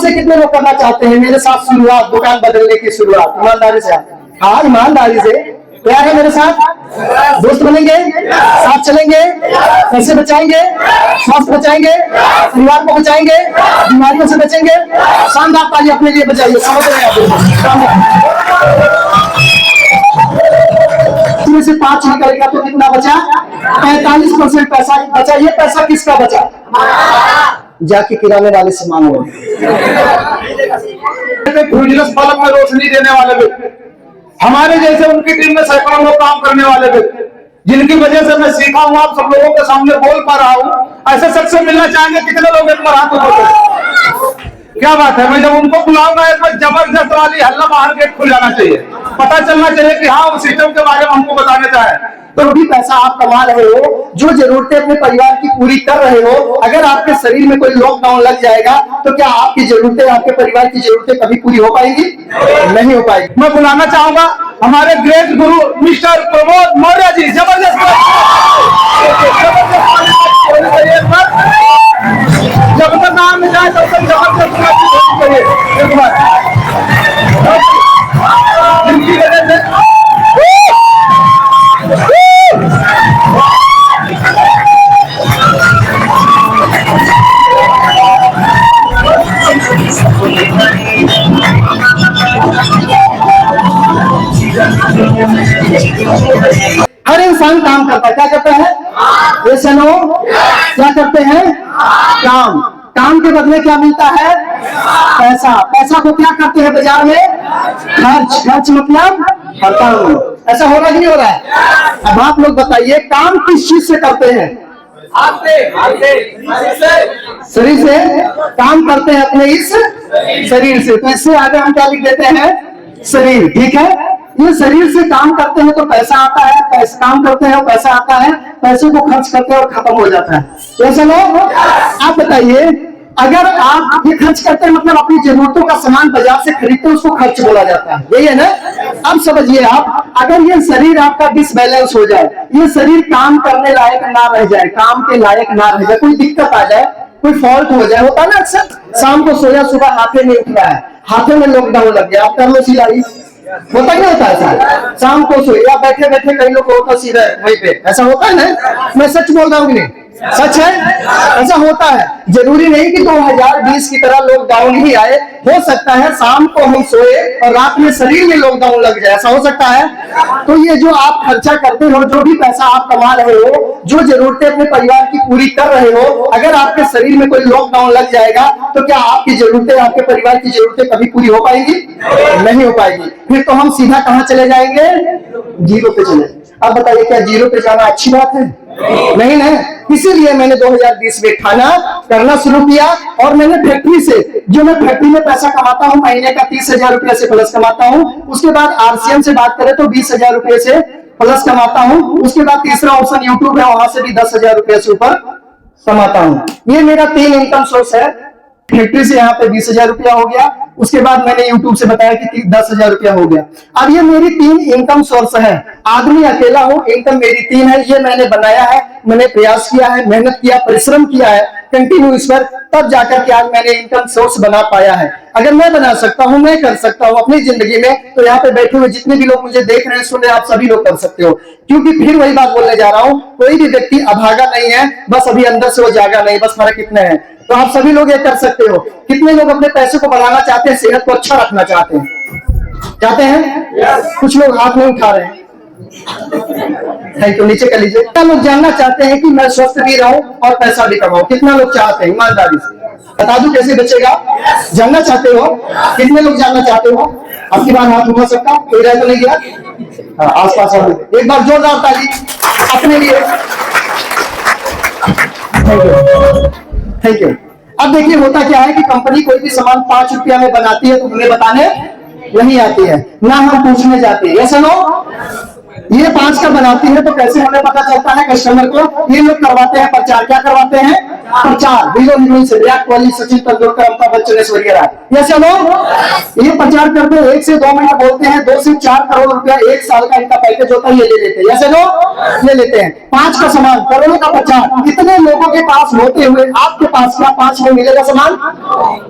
मुझसे कितने लोग करना चाहते हैं मेरे साथ शुरुआत, दुकान बदलने की शुरुआत? ईमानदारी से हाँ, ईमानदारी से तैयार है मेरे साथ? दोस्त बनेंगे, साथ चलेंगे, पैसे बचाएंगे, स्वास्थ्य बचाएंगे, परिवार को बचाएंगे, बीमारियों से बचेंगे। शानदार ताली अपने लिए बजाइए। समझ रहे हैं इसमें से 5 निकलेगा तो कितना बचा? 45% पैसा बचा। ये पैसा किसका बचा? जाके किराने वाले से मांगो। बल्ब में रोशनी देने वाले व्यक्ति, हमारे जैसे उनकी टीम में सैकड़ों लोग काम करने वाले व्यक्ति, जिनकी वजह से मैं सीखा हूं, आप सब लोगों के सामने बोल पा रहा हूं। ऐसे शख्स से मिलना चाहेंगे? कितने लोग एक बार हाथ उठाओ। क्या बात है, मैं जब उनको बुलाऊंगा एक बार जबरदस्त वाली हल्ला बाहर गेट खुल जाना चाहिए, पता चलना चाहिए कि हाँ उस सिस्टम के बारे में हमको बताने चाहे। तो भी पैसा आप कमा रहे हो, जो जरूरतें अपने परिवार की पूरी कर रहे हो, अगर आपके शरीर में कोई लॉकडाउन लग जाएगा तो क्या आपकी जरूरतें, आपके परिवार की जरूरतें कभी पूरी हो पाएंगी? नहीं हो पाएगी। मैं बुलाना चाहूंगा हमारे ग्रेट गुरु मिस्टर प्रमोद मौर्य जी। जबरदस्त जब तक नाम में जाए तब तक जबरदस्त करिए एक बार। जिनकी वजह से हर इंसान काम करता है। क्या करता है? ये सुनो, क्या करते हैं? काम। काम के बदले क्या मिलता है? पैसा। पैसा को क्या करते हैं बाजार में? खर्च। खर्च मतलब खत्म। ऐसा हो रहा कि नहीं हो रहा है? अब आप लोग बताइए, काम किस चीज से करते हैं? शरीर से काम करते हैं, अपने इस शरीर से। तो इससे आगे हम क्या लिख देते हैं? शरीर। ठीक है, ये शरीर से काम करते हैं तो पैसा आता है, पैसा काम करते हैं और पैसा आता है, पैसे को खर्च करते हैं और खत्म हो जाता है। ऐसा लोग आप बताइए, अगर आप ये खर्च करते हैं मतलब अपनी जरूरतों का सामान बाजार से खरीदते हैं, उसको खर्च बोला जाता है। यही है ना? अब समझिए आप, अगर ये शरीर आपका डिसबैलेंस हो जाए, ये शरीर काम करने लायक ना रह जाए, काम के लायक ना रह जाए, कोई दिक्कत आ जाए, कोई फॉल्ट हो जाए, होता है ना अक्सर, शाम को सोया सुबह हाथे नहीं उठ रहा है, हाथे में लॉकडाउन लग गया, आप कर लो सिलाई, होता क्या होता है ऐसा? शाम को सोए या बैठे बैठे कई लोग होता सीधा वहीं पे, ऐसा होता है ना? मैं सच बोल रहा हूँ कि नहीं? सच है, ऐसा होता है। जरूरी नहीं कि 2020 की तरह लॉकडाउन ही आए, हो सकता है शाम को हम सोए और रात में शरीर में लॉकडाउन लग जाए, ऐसा हो सकता है। तो ये जो आप खर्चा करते हो, जो भी पैसा आप कमा रहे हो, जो जरूरतें अपने परिवार की पूरी कर रहे हो, अगर आपके शरीर में कोई लॉकडाउन लग जाएगा तो क्या आपकी जरूरतें, आपके परिवार की जरूरतें कभी पूरी हो पाएंगी? नहीं हो पाएगी। फिर तो हम सीधा कहां चले जाएंगे? जीरो पे चले। अब बताइए, क्या जीरो पे जाना अच्छी बात है? नहीं ना। इसीलिए मैंने 2020 में खाना करना शुरू किया और मैंने फैक्ट्री से, जो मैं फैक्ट्री में पैसा कमाता हूँ महीने का 30,000 रुपये से प्लस कमाता हूँ, उसके बाद आरसीएम से बात करें तो 20,000 रुपये से प्लस कमाता हूँ, उसके बाद तीसरा ऑप्शन यूट्यूब है, वहां से भी 10,000 रुपये से ऊपर कमाता हूँ। ये मेरा 3 इनकम सोर्स है। फैक्ट्री से यहाँ पे 20,000 रुपया हो गया, उसके बाद मैंने यूट्यूब से बताया कि 10,000 रुपया हो गया। अब ये मेरी 3 इनकम सोर्स है। आदमी अकेला हूँ, इनकम मेरी 3 है। ये मैंने बनाया है, मैंने प्रयास किया है, मेहनत किया, परिश्रम किया है कंटिन्यू इस पर, तब जाकर के आज मैंने इनकम सोर्स बना पाया है। अगर मैं बना सकता हूँ, मैं कर सकता हूँ अपनी जिंदगी में, तो यहाँ पे बैठे हुए जितने भी लोग मुझे देख रहे हैं, सुन रहे हैं, आप सभी लोग कर सकते हो। क्योंकि फिर वही बात बोलने जा रहा हूँ, कोई भी व्यक्ति अभागा नहीं है, बस अभी अंदर से वो जागा नहीं, बस फर्क इतना है। तो आप सभी लोग ये कर सकते हो। कितने लोग अपने पैसे को बढ़ाना चाहते हैं, सेहत को अच्छा रखना चाहते हैं? कुछ लोग हाथ नहीं उठा रहे हैं। थैंक यू, नीचे कर लीजिए। कितना लोग जानना चाहते हैं कि मैं स्वस्थ भी रहूं और पैसा भी कमाऊं? कितना लोग चाहते हैं? ईमानदारी से बता दूं कैसे बचेगा? जानना चाहते हो? कितने लोग जानना चाहते हो? आपकी बार हाथ उठा सकता? कोई रह तो नहीं गया? आसपास एक बार जोरदार ताली अपने लिए। Thank you, thank you. अब देखिए होता क्या है कि कंपनी कोई भी सामान 5 रुपया में बनाती है तो हमें बताने नहीं आती है, ना हम पूछने जाते हैं। ये सुनो, ये 5 का बनाती है तो कैसे हमें पता चलता है कस्टमर को? ये लोग करवाते हैं प्रचार। क्या करवाते हैं? प्रचार, बिलो निगम से विराट कोहली, सचिन तेंदुलकर, अमिताभ बच्चन, ऐश्वर्या राय, यस या नो? ये प्रचार करते हैं, 1 से 2 मिनट बोलते हैं, 2 से 4 करोड़ रुपया 1 साल का इनका पैकेज होता है, ये ले लेते हैं, यस या नो? ले लेते हैं। 5 का सामान, करोड़ों का प्रचार, कितने लोगों के पास होते हुए आपके पास क्या 5 में मिलेगा सामान?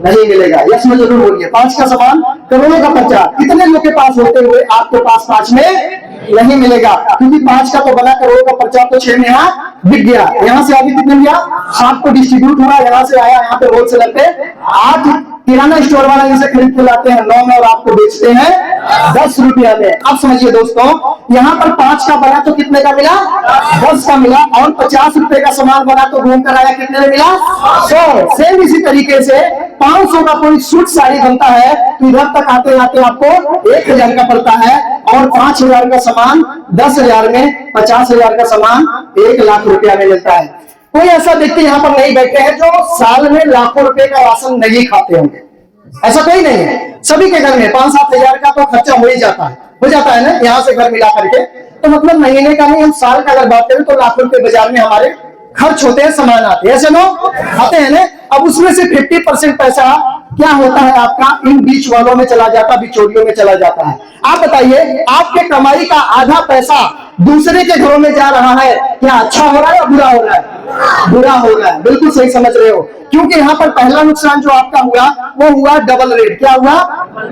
नहीं मिलेगा, यस में जरूर बोलिए। 5 का सामान, करोड़ों का प्रचार, कितने लोगों के पास होते हुए आपके पास 5 में नहीं मिलेगा, क्योंकि 5 का तो बना, करोड़ का प्रचार तो 6 में यहाँ बिक गया। यहाँ से आगे कितने गया? 7 को डिस्ट्रीब्यूट हुआ, यहाँ से आया यहाँ पे होलसेलर पे 8, किराना स्टोर वाला इसे खरीद के लाते हैं 9 में और आपको बेचते हैं 10 रुपया में। अब समझिए दोस्तों, यहाँ पर 5 का बना तो कितने का मिला? 10 का मिला, और 50 रुपए का सामान बना तो घूम कर आया, कितने में मिला? 100। सेम इसी तरीके से 500 का कोई सूट साड़ी बनता है तो इधर तक आते आते आपको 1000 का पड़ता है, और 5000 का सामान 10,000 में, 50,000 का सामान 1 लाख रुपया में मिलता है। कोई ऐसा व्यक्ति यहाँ पर नहीं बैठे हैं जो साल में लाखों रुपए का राशन नहीं खाते होंगे, ऐसा कोई नहीं है। सभी के घर में 5-7 हजार का तो खर्चा हो ही जाता है, हो जाता है ना, यहाँ से घर मिला करके। तो मतलब महीने का नहीं, हम साल का अगर बात करें तो लाखों रुपए बाजार में हमारे खर्च होते हैं, सामान आते हैं, ऐसे नो आते हैं ना। अब उसमें से 50% पैसा क्या होता है आपका? इन बीच वालों में चला जाता, बिचौलियों में चला जाता है। आप बताइए, आपके कमाई का आधा पैसा दूसरे के घरों में जा रहा है, क्या अच्छा हो रहा है या बुरा हो रहा है? बुरा हो रहा है, बिल्कुल सही समझ रहे हो। क्योंकि यहाँ पर पहला नुकसान जो आपका हुआ वो हुआ डबल रेट। क्या हुआ?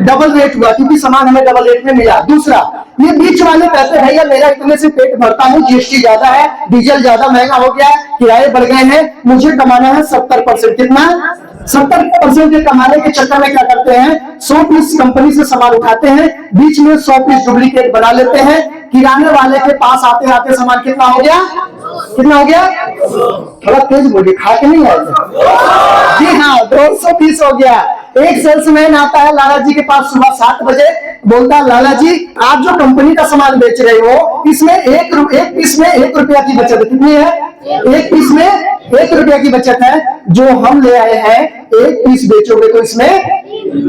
डबल रेट हुआ, क्योंकि सामान हमें डबल रेट में मिला। दूसरा, ये बीच वाले कहते हैं भैया मेरा इतने से पेट भरता है, जीएसटी ज्यादा है, डीजल ज्यादा महंगा हो गया है, किराए बढ़ गए हैं, मुझे कमाना है 70%। कितना? 70% के कमाने के चक्कर में क्या करते हैं? 100 पीस कंपनी से सामान उठाते हैं, बीच में 100 पीस डुप्लीकेट बना लेते हैं। किराने वाले के पास आते आते सामान कितना हो गया? कितना हो गया? थोड़ा तेज बोलिए, खा के नहीं आए? जी हाँ, 200 पीस हो गया। एक सेल्समैन आता है लाला जी के पास सुबह 7 बजे, बोलता है लाला जी आप जो कंपनी का सामान बेच रहे हो इसमें एक पीस में 1 रुपया की बचत है। कितनी है? 1 पीस में 1 रुपया की बचत है। जो हम ले आए हैं 1 पीस बेचोगे तो इसमें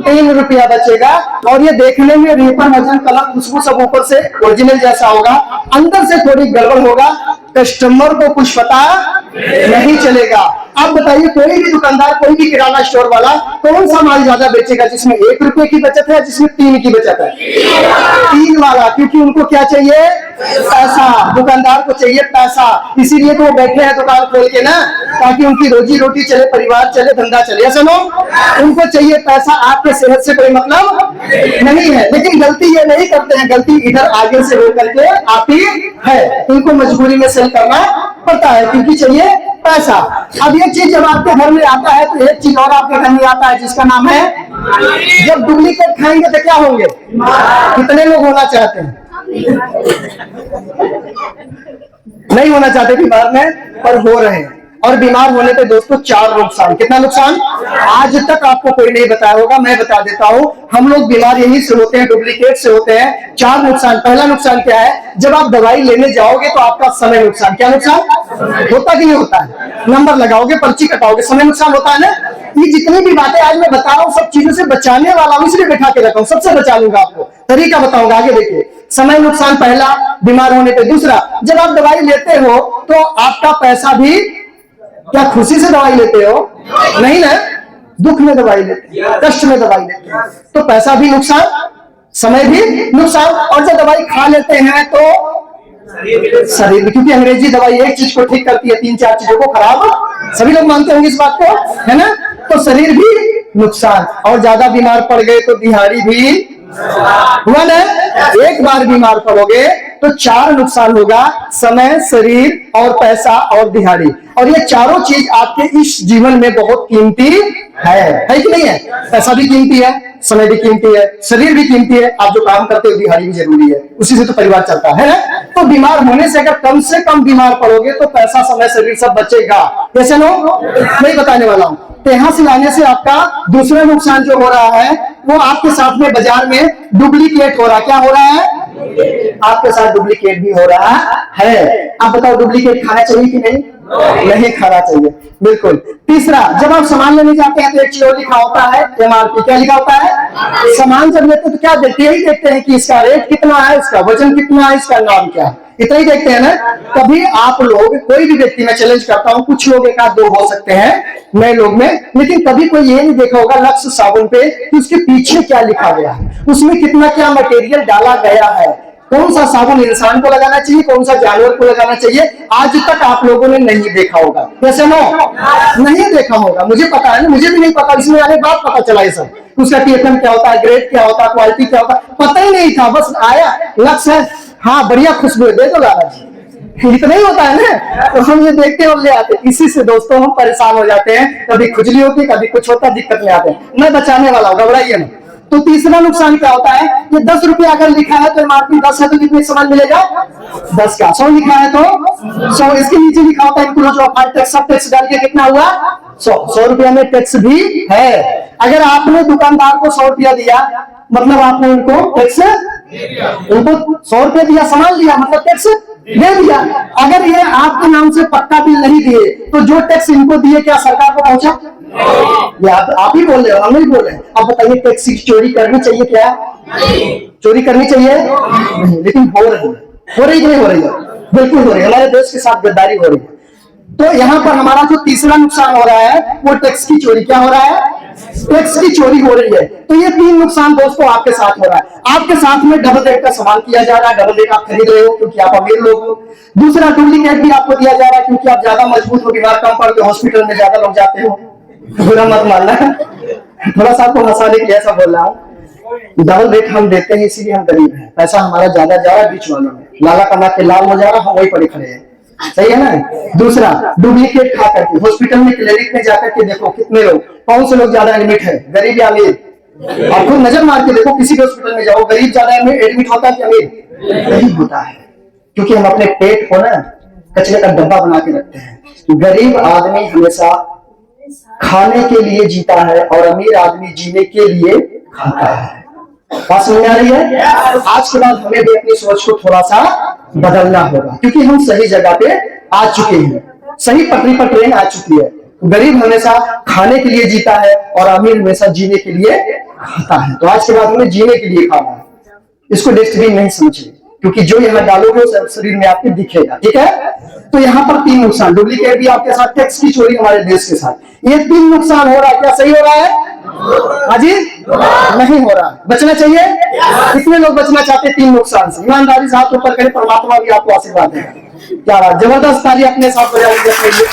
3 रुपया बचेगा। और ये देखने में रेपर, वजन, कलर, खुशबू सब ऊपर से ओरिजिनल जैसा होगा, अंदर से थोड़ी गड़बड़ होगा, कस्टमर को कुछ पता नहीं चलेगा। आप बताइए, कोई भी दुकानदार, कोई भी किराना स्टोर वाला कौन सा माल ज्यादा बेचेगा? जिसमें 1 रुपए की बचत है, जिसमें 3 की बचत है? 3 वाला, क्योंकि उनको क्या चाहिए? पैसा। दुकानदार को चाहिए पैसा, इसीलिए तो वो बैठे हैं दुकान खोल के ना, ताकि उनकी रोजी रोटी चले, परिवार चले, धंधा चले। ऐसा नो, उनको चाहिए पैसा। आपके सेहत से कोई मतलब नहीं है, लेकिन गलती ये नहीं करते हैं, गलती इधर आगे से होकर के आती है। इनको मजबूरी में सेल करना पड़ता है, क्योंकि चाहिए पैसा। अब ये चीज जब आपके घर में आता है तो एक चीज और आपके घर में आता है जिसका नाम है, जब डुप्लीकेट खाएंगे तो क्या होंगे? कितने लोग होना चाहते हैं? नहीं होना चाहते बीमार में, पर हो रहे हैं। और बीमार होने पे दोस्तों 4 नुकसान। कितना नुकसान? आज तक आपको कोई नहीं बताया होगा, मैं बता देता हूं। हम लोग बीमार यही से होते हैं, डुप्लीकेट से होते हैं। 4 नुकसान। पहला नुकसान क्या है? जब आप दवाई लेने जाओगे तो आपका समय नुकसान। क्या नुकसान होता कि नहीं होता है? नंबर लगाओगे, पर्ची कटाओगे, समय नुकसान होता है ना। ये जितनी भी बातें आज मैं बता रहा हूँ सब चीजों से बचाने वाला हूं, इसलिए बैठा के रखा हूं, सबसे बचा लूंगा आपको, तरीका बताऊंगा। आगे देखिए, समय नुकसान पहला बीमार होने पे। दूसरा, जब आप दवाई लेते हो तो आपका पैसा भी, क्या खुशी से दवाई लेते हो? नहीं ना, दुख में दवाई लेते हैं, कष्ट में दवाई लेते हैं, तो पैसा भी नुकसान, समय भी नुकसान। और जब दवाई खा लेते हैं तो शरीर भी, क्योंकि अंग्रेजी दवाई एक चीज को ठीक करती है, 3-4 चीजों को खराब, सभी लोग मानते होंगे इस बात को, है ना। तो शरीर भी नुकसान, और ज्यादा बीमार पड़ गए तो दिहाड़ी भी हुआ ना। एक बार बीमार पड़ोगे तो 4 नुकसान होगा, समय, शरीर और पैसा और दिहाड़ी। और ये चारों चीज आपके इस जीवन में बहुत कीमती है कि नहीं है? पैसा भी कीमती है, समय भी कीमती है, शरीर भी कीमती है, आप जो काम करते हो दिहाड़ी भी जरूरी है, उसी से तो परिवार चलता है ना। तो बीमार होने से अगर कम से कम बीमार पड़ोगे तो पैसा, समय, शरीर सब बचेगा। कैसे नो, मैं बताने वाला हूं। तो यहां से लाने से आपका दूसरा नुकसान जो हो रहा है वो आपके साथ में बाजार में डुप्लीकेट हो रहा है। क्या हो रहा है? आपके साथ डुप्लीकेट भी हो रहा है। आप बताओ, डुप्लीकेट खाना चाहिए कि नहीं? नहीं खाना चाहिए, बिल्कुल। तीसरा, जब आप सामान लेने जाते हैं तो एक चीज और लिखा होता है, MRP। क्या लिखा होता है? सामान जब लेते हैं तो क्या देखते ही देखते हैं कि इसका रेट कितना है, इसका वजन कितना है, इसका नाम क्या है। इतना ही देखते हैं ना। कभी आप लोग, कोई भी व्यक्ति, मैं चैलेंज करता हूं, कुछ लोग एक आध दो हो सकते हैं नए लोग में, लेकिन कभी कोई ये नहीं देखा होगा लक्स साबुन पे कि उसके पीछे क्या लिखा गया है, उसमें कितना क्या मटेरियल डाला गया है, कौन सा साबुन इंसान को लगाना चाहिए, कौन सा जानवर को लगाना चाहिए, आज तक आप लोगों ने नहीं देखा होगा। कैसे नो नहीं देखा होगा, मुझे पता है ना, मुझे भी नहीं पता, इसमें आने बाद पता चला ये सब। उसका टीएफएम क्या होता है, ग्रेड क्या होता है, क्वालिटी क्या होता है, पता ही नहीं था। बस आया लक्ष्य है, हाँ बढ़िया खुशबू दे दो लाला जी, इतना ही होता है ना। तो हम ये देखते और ले आते, इसी से दोस्तों हम परेशान हो जाते हैं। कभी खुजली होती है, कभी कुछ होता है, दिक्कत में आते हैं। मैं बचाने वाला हूँ, घबराइए ना। तो तीसरा नुकसान क्या होता है कि 10 रुपया अगर लिखा है तो एमआरपी 10 है, तो कितने सामान मिलेगा 10 का। 100 लिखा है तो 100, इसके नीचे लिखा होता है इंक्लूड ऑफ टैक्स, सब टैक्स डाल के कितना हुआ 100 रुपया में टैक्स भी है। अगर आपने दुकानदार को 100 रुपया दिया, मतलब आपने उनको टैक्स, उनको 100 रुपया दिया, सामान लिया, मतलब टैक्स दे दिया। अगर ये आपके नाम से पक्का बिल नहीं दिए तो जो टैक्स इनको दिए क्या सरकार को पहुंचा? ये आप ही बोल रहे हो, हम नहीं बोल रहे। अब बताइए टैक्स की चोरी करनी चाहिए क्या? चोरी करनी चाहिए नहीं, लेकिन हो रही कि नहीं हो रही है? बिल्कुल हो रही है, हमारे देश के साथ गद्दारी हो रही है। तो यहाँ पर हमारा जो तीसरा नुकसान हो रहा है वो टैक्स की चोरी। क्या हो रहा है? टैक्स की चोरी हो रही है। तो ये 3 नुकसान दोस्तों आपके साथ हो रहा है। आपके साथ में डबल रेट का सामान किया जा रहा है, डबल रेट आप खरीद रहे हो क्योंकि आप अमीर लोग हो। दूसरा, डुप्लीकेट भी आपको दिया जा रहा है क्योंकि आप ज्यादा मजबूत हो, बीमार कम पड़ते हो, हॉस्पिटल में ज्यादा लोग जाते हो। बुरा मत मानना, थोड़ा सा आपको हंसाने के लिए ऐसा बोल रहा हूँ। डबल रेट हम देते हैं इसीलिए हम गरीब हैं, पैसा हमारा ज्यादा जा रहा है बीच वालों में, लाला कमा के लाल हो जा रहा, हम वही पड़े खड़े हैं। सही है ना? दूसरा, डुप्लीकेट खा करके हॉस्पिटल में, क्लिनिक में जाकर के देखो कितने लोग, कौन से लोग ज्यादा एडमिट है, गरीब या अमीर? आप खुद नजर मार के देखो, किसी भी हॉस्पिटल में जाओ, गरीब ज्यादा एडमिट होता है कि अमीर? गरीब होता है, क्योंकि हम अपने पेट को ना कचरे का डब्बा बना के रखते हैं। गरीब आदमी हमेशा खाने के लिए जीता है और अमीर आदमी जीने के लिए खाता है। बात समझ आ रही है? आज के बाद हमें भी अपनी सोच को थोड़ा सा बदलना होगा, क्योंकि हम सही जगह पे आ चुके हैं, सही पटरी पर ट्रेन आ चुकी है। गरीब हमेशा खाने के लिए जीता है और अमीर हमेशा जीने के लिए खाता है। तो आज के बाद हमें जीने के लिए खाना है, इसको डस्टबिन नहीं समझिए, क्योंकि जो यहाँ डालोगे वो शरीर में आपके दिखेगा। ठीक है? तो यहाँ पर 3 नुकसान, डुप्लीकेट भी आपके साथ, टैक्स की चोरी हमारे देश के साथ, ये 3 नुकसान हो रहा है। क्या सही हो रहा है? हाजी नहीं हो रहा। बचना चाहिए? कितने लोग बचना चाहते हैं 3 नुकसान से? ईमानदारी से हाथ ऊपर करें, परमात्मा भी आपको आशीर्वाद देगा। क्या बात, जबरदस्त ताली अपने साथ बजाएंगे अपने लिए।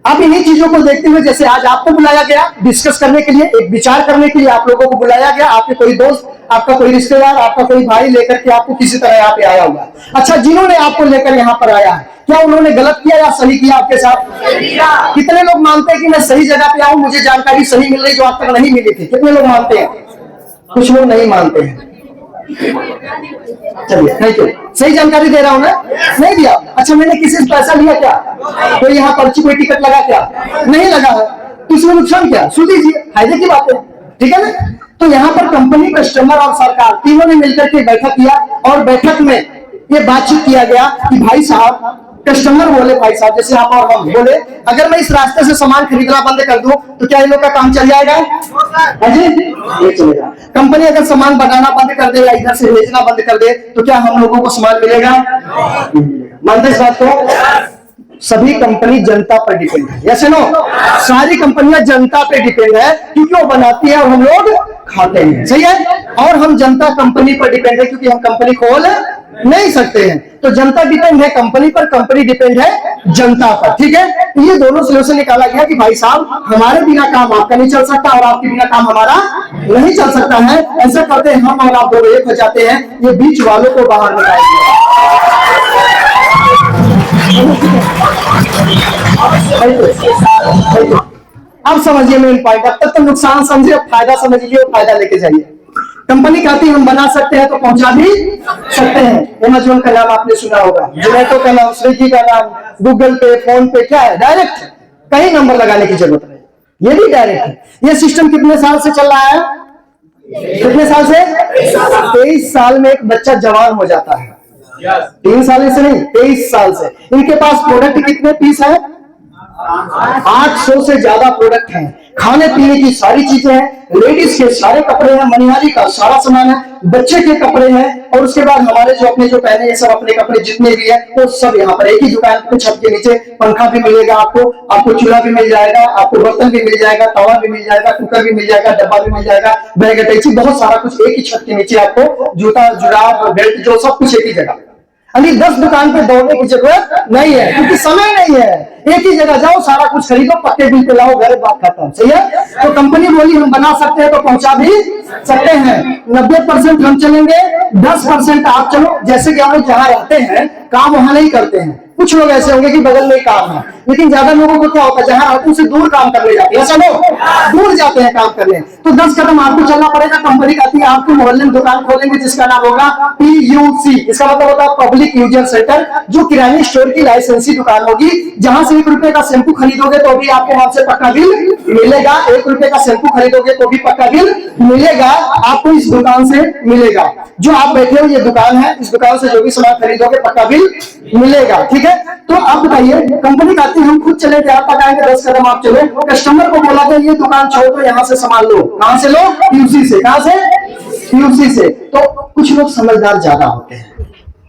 अब इन्हीं चीजों को देखते हुए, जैसे आज आपको बुलाया गया डिस्कस करने के लिए, एक विचार करने के लिए आप लोगों को बुलाया गया, आपके कोई दोस्त, आपका कोई रिश्तेदार, आपका कोई भाई लेकर के आपको किसी तरह यहाँ पे आया हुआ। अच्छा, जिन्होंने आपको लेकर यहाँ पर आया है, क्या उन्होंने गलत किया या सही किया आपके साथ? कितने लोग मानते हैं कि मैं सही जगह पे आऊं, मुझे जानकारी सही मिल रही जो आज तक नहीं मिली थी? कितने लोग मानते हैं? कुछ लोग नहीं मानते हैं। चलिए थैंक यू, सही जानकारी दे रहा हूं ना? नहीं दिया? अच्छा, मैंने किसी से पैसा लिया क्या? कोई यहाँ पर्ची, कोई टिकट लगा क्या? नहीं लगा है, तो इसमें नुकसान क्या? सुन लीजिए, फायदे की बात है। ठीक है ना? तो यहाँ पर कंपनी, कस्टमर और सरकार तीनों ने मिलकर के बैठक किया और बैठक में ये बातचीत किया गया कि भाई साहब, कस्टमर बोले भाई साहब जैसे आप और हम बोले, अगर मैं इस रास्ते से सामान खरीदना बंद कर दूं तो क्या इन लोग का काम चल जाएगा? जी ये चलेगा। कंपनी अगर सामान बनाना बंद कर दे या इधर से भेजना बंद कर दे तो क्या हम लोगों को सामान मिलेगा? मानते इस बात को? सभी कंपनी जनता पर डिपेंड है, यस नो? सारी कंपनियां जनता पे डिपेंड है क्योंकि वो बनाती है और हम लोग खाते हैं। सही है? और हम जनता कंपनी पर डिपेंड है क्योंकि हम कंपनी खोल नहीं सकते हैं। तो जनता डिपेंड है कंपनी पर, कंपनी डिपेंड है जनता पर। ठीक है? तो ये दोनों सोल्यूशन निकाला गया कि भाई साहब, हमारे बिना काम आपका नहीं चल सकता और आपके बिना काम हमारा नहीं चल सकता है। ऐसा करते हम और आप दोनों एक हो जाते हैं, ये बीच वालों को बाहर निकालेंगे। अब समझिए मेन पॉइंट, अब तक तो नुकसान समझिए, फायदा समझ लीजिए, फायदा लेके जाइए। कंपनी कहती है हम बना सकते हैं तो पहुंचा भी सकते हैं। अमेज़न का नाम आपने सुना होगा, जोमेटो का नाम, स्विगी का नाम, गूगल पे, फोन पे, क्या है? डायरेक्ट, कहीं नंबर लगाने की जरूरत नहीं, ये भी डायरेक्ट है। ये सिस्टम कितने साल से चल रहा है? कितने साल से? 23 साल में एक बच्चा जवान हो जाता है। 3 साल से नहीं, 23 साल से। इनके पास प्रोडक्ट कितने पीस है? 800 से ज्यादा प्रोडक्ट हैं। खाने पीने की सारी चीजें हैं, लेडीज के सारे कपड़े हैं, मनिहारी का सारा सामान है, बच्चे के कपड़े हैं, और उसके बाद हमारे जो अपने जो पहने ये सब अपने कपड़े जितने भी है वो सब यहाँ पर एक ही दुकान पे छत के नीचे। पंखा भी मिलेगा आपको चूल्हा भी मिल जाएगा, आपको बर्तन भी मिल जाएगा, तवा भी मिल जाएगा, कुकर भी मिल जाएगा, डब्बा भी मिल जाएगा, बैग अटैची, बहुत सारा कुछ एक ही छत के नीचे आपको, जूता जुराब बेल्ट जो सब कुछ एक ही जगह। अभी 10 दुकान पे दौड़ने की जरूरत नहीं है, क्योंकि समय नहीं है। एक ही जगह जाओ, सारा कुछ खरीदो, पक्के बिल पे लाओ, घर बात खत्म। सही है। तो कंपनी बोली हम बना सकते हैं तो पहुंचा भी सकते हैं। 90% हम चलेंगे, 10% आप चलो। जैसे कि हम लोग जहां रहते हैं काम वहां नहीं करते हैं। कुछ लोग ऐसे होंगे कि बगल में ही काम है, लेकिन ज्यादा लोगों को क्या होता है, जहां रहते हैं उससे दूर काम करने जाते हैं। ऐसा लोग दूर जाते हैं काम करने, तो 10 कदम आपको चलना पड़ेगा। कंपनी कहती है आपके मोहल्ले में दुकान खोलेंगे जिसका नाम होगा PUC। इसका मतलब होता है पब्लिक यूजर सेंटर, जो किराने स्टोर की लाइसेंसी दुकान होगी, जहां से 1 रुपए का शैम्पू खरीदोगे तो भी आपके वहां से पक्का बिल मिलेगा। 1 रुपए का शैम्पू खरीदोगे तो भी पक्का बिल मिलेगा, आपको इस दुकान से मिलेगा। जो आप बैठे हो ये दुकान है, इस दुकान से जो भी सामान खरीदोगे पक्का बिल मिलेगा। ठीक है। तो आप बताइए, कंपनी कहती है हम खुद चले थे, आप बताएंगे 10 कदम आप चलो। कस्टमर को बोला था ये दुकान छोड़ दो, यहाँ से सामान लो। कहां से लो? PUC से। कहां से? PUC से। तो कुछ लोग समझदार ज्यादा होते हैं,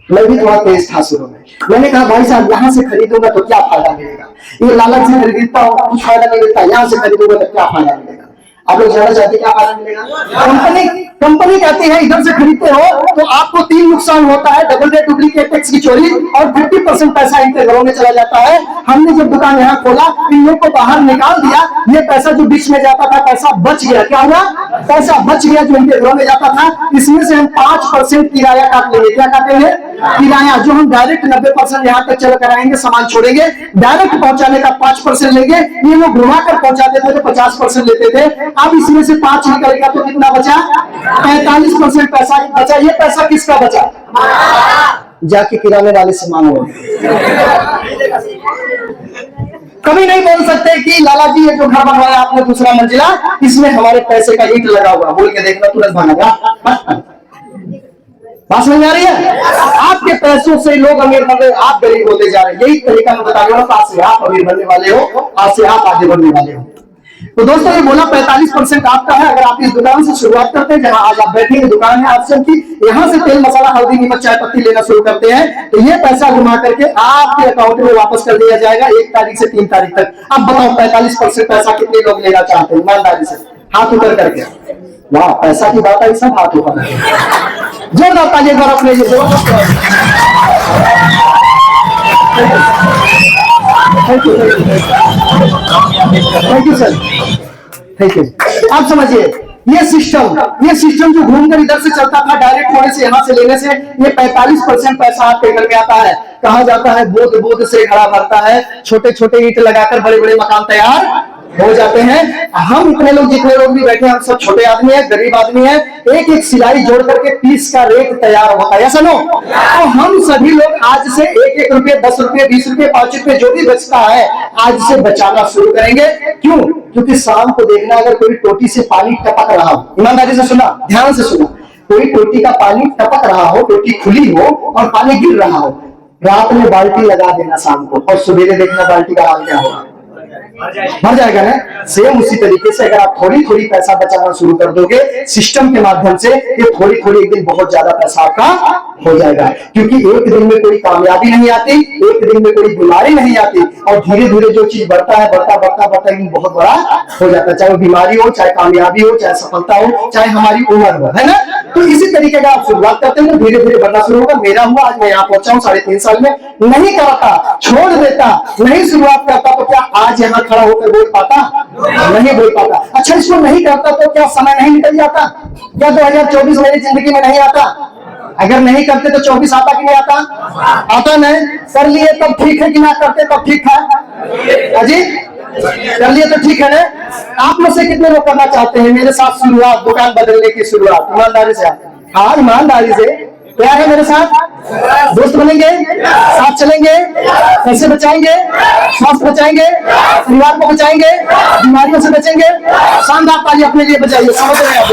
मैं भी थोड़ा तेज था शुरू में। मैंने कहा भाई साहब यहाँ से खरीदूंगा तो क्या फायदा मिलेगा, ये लालच से खरीदता हूँ कुछ फायदा नहीं मिलता, यहाँ से खरीदूंगा तो क्या फायदा मिलेगा। आप लोग जानना चाहते क्या फायदा मिलेगा? कंपनी कहती है इधर से खरीदते हो तो आपको 3 नुकसान होता है, डबल रेट, डुप्लीकेट टैक्स की चोरी, और 50% पैसा इनके घरों में चला जाता है। हमने जब दुकान यहाँ खोला, इन लोग को बाहर निकाल दिया, ये पैसा जो बीच में जाता था पैसा बच गया। क्या हुआ? पैसा बच गया जो इनके घरों में जाता था। इसमें से हम 5% किराया काट लेंगे। क्या काटेंगे? किराया। जो हम डायरेक्ट 90% यहाँ तक चल कर आएंगे, सामान छोड़ेंगे, डायरेक्ट पहुंचाने का 5% लेंगे। ये लोग घुमा कर पहुंचाते थे तो 50% लेते थे। अब इसमें से 5 निकलेगा तो कितना बचा? 45% पैसा बचा। ये पैसा किसका बचा? जाके किराने वाले से मांगो। कभी नहीं बोल सकते कि लाला जी ये जो घर बनवाया आपने दूसरा मंजिला, इसमें हमारे पैसे का ईंट लगा हुआ, बोल के देखना तुरंत भागेगा। बात समझ आ रही है? आपके पैसों से लोग अमीर बन रहे, आप गरीब होते जा रहे हैं। यही तरीका मैं बता रहा हूं, आज से आप अमीर बनने वाले हो, आज से आप आगे बढ़ने वाले हो। तो दोस्तों ये बोला 45% आपका है। अगर आप इस दुकान से शुरुआत करते हैं, जहां आज आप बैठेंगे दुकान है आज की, यहाँ से तेल मसाला हल्दी नमक चाय पत्ती लेना शुरू करते हैं, तो ये पैसा घुमा करके आपके अकाउंट में वापस कर दिया जाएगा 1 तारीख से 3 तारीख तक। अब बताओ 45% पैसा कितने लोग लेना चाहते हैं ईमानदारी से? हाथ ऊपर करके। वाह, पैसा की बात है, सब हाथ ऊपर करके। जोरदार ताली एक बार अपने लिए। Thank you sir, thank you. आप समझिए ये सिस्टम जो घूमकर इधर से चलता था, डायरेक्ट होने से, यहाँ से लेने से, ये 45% पैसा आपके घर में आता है। कहा जाता है बोध बोध से घड़ा भरता है, छोटे छोटे ईंट लगाकर बड़े बड़े मकान तैयार हो जाते हैं। हम इतने लोग जितने लोग भी बैठे हैं, हम सब छोटे आदमी है, गरीब आदमी है। एक एक सिलाई जोड़ करके पीस का रेट तैयार होता है, ऐसा नो? तो हम सभी लोग आज से 1-1 रुपये, 10 रुपये, 20 रुपये, 5 रुपये जो भी बचता है आज से बचाना शुरू करेंगे। क्यों? क्योंकि शाम को देखना, अगर कोई टोटी से पानी टपक रहा हो, ईमानदारी से सुना, ध्यान से सुना, कोई टोटी का पानी टपक रहा हो, टोटी खुली हो और पानी गिर रहा हो, रात में बाल्टी लगा देना शाम को, और सवेरे देखना बाल्टी का हाल क्या होगा, मर जाएगा ना। सेम उसी तरीके से अगर आप थोड़ी थोड़ी पैसा बचाना शुरू कर दोगे सिस्टम के माध्यम से, ये थोड़ी थोड़ी एक दिन बहुत ज्यादा पैसा आपका हो जाएगा। क्योंकि एक दिन में कोई कामयाबी नहीं आती, एक दिन में कोई बीमारी नहीं आती, और धीरे धीरे जो चीज बढ़ता है, बढ़ता बढ़ता बढ़ता एक दिन बहुत बड़ा हो जाता है। चाहे वो बीमारी हो, चाहे कामयाबी हो, चाहे सफलता हो, चाहे हमारी उम्र हो, है ना। तो इसी तरीके का आप शुरुआत करते हैं, धीरे धीरे बढ़ना शुरू होगा। मेरा हुआ, आज मैं यहाँ पहुंचा हूँ 3.5 साल में। नहीं करता, छोड़ देता, नहीं शुरुआत करता तो क्या आज यहाँ खड़ा होकर बोल पाता? नहीं बोल पाता। अच्छा, इसको नहीं करता तो क्या समय नहीं निकल जाता? क्या 2024 मेरी जिंदगी में नहीं आता? अगर नहीं करते तो 24 आता कि नहीं आता? आता नहीं। कर लिए तब ठीक है कि ना करते तब ठीक है? अजी कर लिए तो ठीक है ना। आप में से कितने लोग करना चाहते हैं मेरे साथ शुरुआत, दुकान बदलने की शुरुआत? ईमानदारी से। हाँ, ईमानदारी से। तैयार है मेरे साथ? दोस्त बनेंगे, साथ चलेंगे, पैसे बचाएंगे, स्वास्थ्य बचाएंगे, परिवार को बचाएंगे, बीमारियों से बचेंगे। शानदार ताली अपने लिए बजाइए। समझ रहे हैं आप?